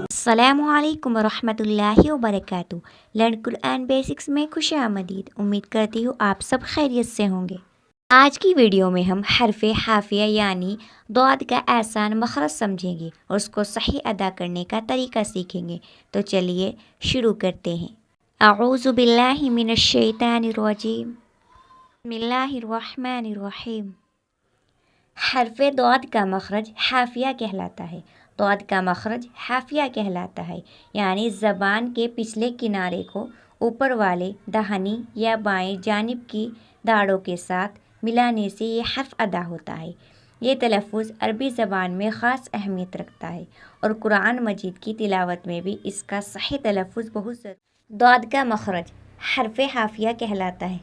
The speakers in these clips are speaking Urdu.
السلام علیکم ورحمۃ اللہ وبرکاتہ۔ لرن قرآن بیسکس میں خوش آمدید۔ امید کرتی ہوں آپ سب خیریت سے ہوں گے۔ آج کی ویڈیو میں ہم حرف حافیہ یعنی ضاد کا آسان مخرج سمجھیں گے اور اس کو صحیح ادا کرنے کا طریقہ سیکھیں گے۔ تو چلیے شروع کرتے ہیں۔ اعوذ باللہ من الشیطان الرجیم، بسم اللہ الرحمن الرحیم۔ حرف ضاد کا مخرج حافیہ کہلاتا ہے۔ ضاد کا مخرج حافیہ کہلاتا ہے، یعنی زبان کے پچھلے کنارے کو اوپر والے داہنی یا بائیں جانب کی داڑوں کے ساتھ ملانے سے یہ حرف ادا ہوتا ہے۔ یہ تلفظ عربی زبان میں خاص اہمیت رکھتا ہے اور قرآن مجید کی تلاوت میں بھی اس کا صحیح تلفظ بہت ضروری ہے۔ ضاد کا مخرج حرف حافیہ کہلاتا ہے۔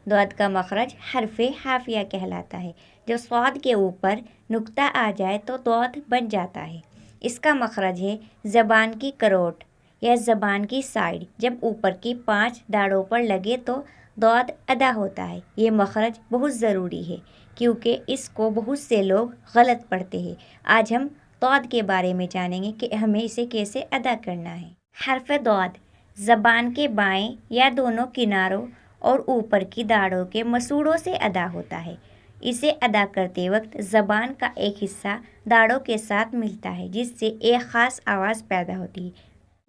ضاد کا مخرج حرف حافیہ کہلاتا ہے۔ جب صاد کے اوپر نقطہ آ جائے تو ضاد بن جاتا ہے۔ اس کا مخرج ہے زبان کی کروٹ یا زبان کی سائیڈ جب اوپر کی 5 داڑوں پر لگے تو ضاد ادا ہوتا ہے۔ یہ مخرج بہت ضروری ہے کیونکہ اس کو بہت سے لوگ غلط پڑھتے ہیں۔ آج ہم ضاد کے بارے میں جانیں گے کہ ہمیں اسے کیسے ادا کرنا ہے۔ حرف ضاد زبان کے بائیں یا دونوں کناروں اور اوپر کی داڑوں کے مسوڑوں سے ادا ہوتا ہے۔ اسے ادا کرتے وقت زبان کا ایک حصہ داڑوں کے ساتھ ملتا ہے جس سے ایک خاص آواز پیدا ہوتی ہے۔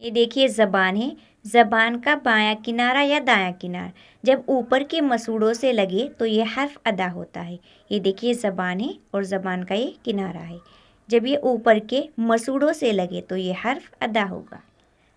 یہ دیکھیے زبان ہے، زبان کا بایاں کنارہ یا دایاں کنارہ جب اوپر کے مسوڑوں سے لگے تو یہ حرف ادا ہوتا ہے۔ یہ دیکھیے زبان ہے اور زبان کا یہ کنارہ ہے، جب یہ اوپر کے مسوڑوں سے لگے تو یہ حرف ادا ہوگا۔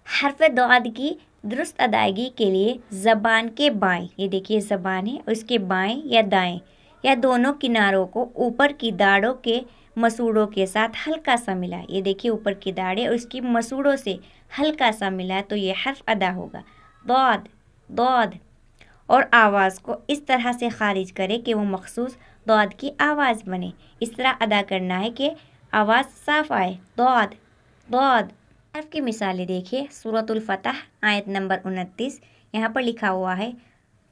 حرف ضاد کی درست ادائیگی کے لیے زبان کے بائیں، یہ دیکھیے زبان ہے، اس کے بائیں یا دائیں یا دونوں کناروں کو اوپر کی داڑوں کے مسوڑوں کے ساتھ ہلکا سا ملائے۔ یہ دیکھیے اوپر کی داڑیں اور اس کی مسوڑوں سے ہلکا سا ملائے تو یہ حرف ادا ہوگا۔ ضاد اور آواز کو اس طرح سے خارج کرے کہ وہ مخصوص ضاد کی آواز بنے۔ اس طرح ادا کرنا ہے کہ آواز صاف آئے۔ ضاد حرف کی مثالیں دیکھیے۔ سورۃ الفتح آیت نمبر 29، یہاں پر لکھا ہوا ہے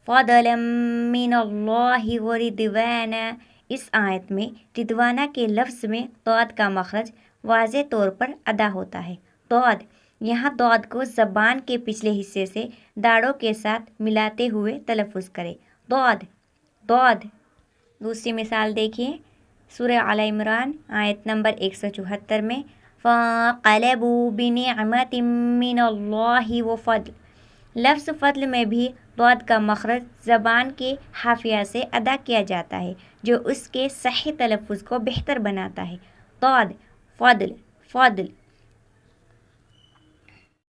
فضلا من اللہ ورضوانا۔ اس آیت میں رضوانہ کے لفظ میں ضاد کا مخرج واضح طور پر ادا ہوتا ہے۔ یہاں ضاد کو زبان کے پچھلے حصے سے داڑوں کے ساتھ ملاتے ہوئے تلفظ کرے۔ ضاد۔ دوسری مثال دیکھیے، سورہ آل عمران آیت نمبر 174 میں فانقلبوا بنعمت من اللہ وفضل۔ لفظ فضل میں بھی ضاد کا مخرج زبان کے حافیہ سے ادا کیا جاتا ہے جو اس کے صحیح تلفظ کو بہتر بناتا ہے۔ ضاد، فضل۔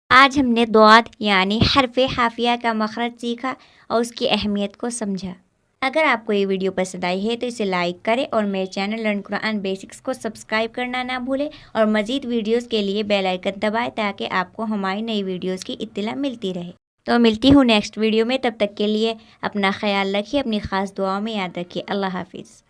آج ہم نے ضاد یعنی حرف حافیہ کا مخرج سیکھا اور اس کی اہمیت کو سمجھا۔ اگر آپ کو یہ ویڈیو پسند آئی ہے تو اسے لائک کریں اور میرے چینل لرن قرآن بیسکس کو سبسکرائب کرنا نہ بھولیں اور مزید ویڈیوز کے لیے بیل آئیکن دبائیں تاکہ آپ کو ہماری نئی ویڈیوز کی اطلاع ملتی رہے۔ تو ملتی ہوں نیکسٹ ویڈیو میں، تب تک کے لیے اپنا خیال رکھیے، اپنی خاص دعاؤں میں یاد رکھیے۔ اللہ حافظ۔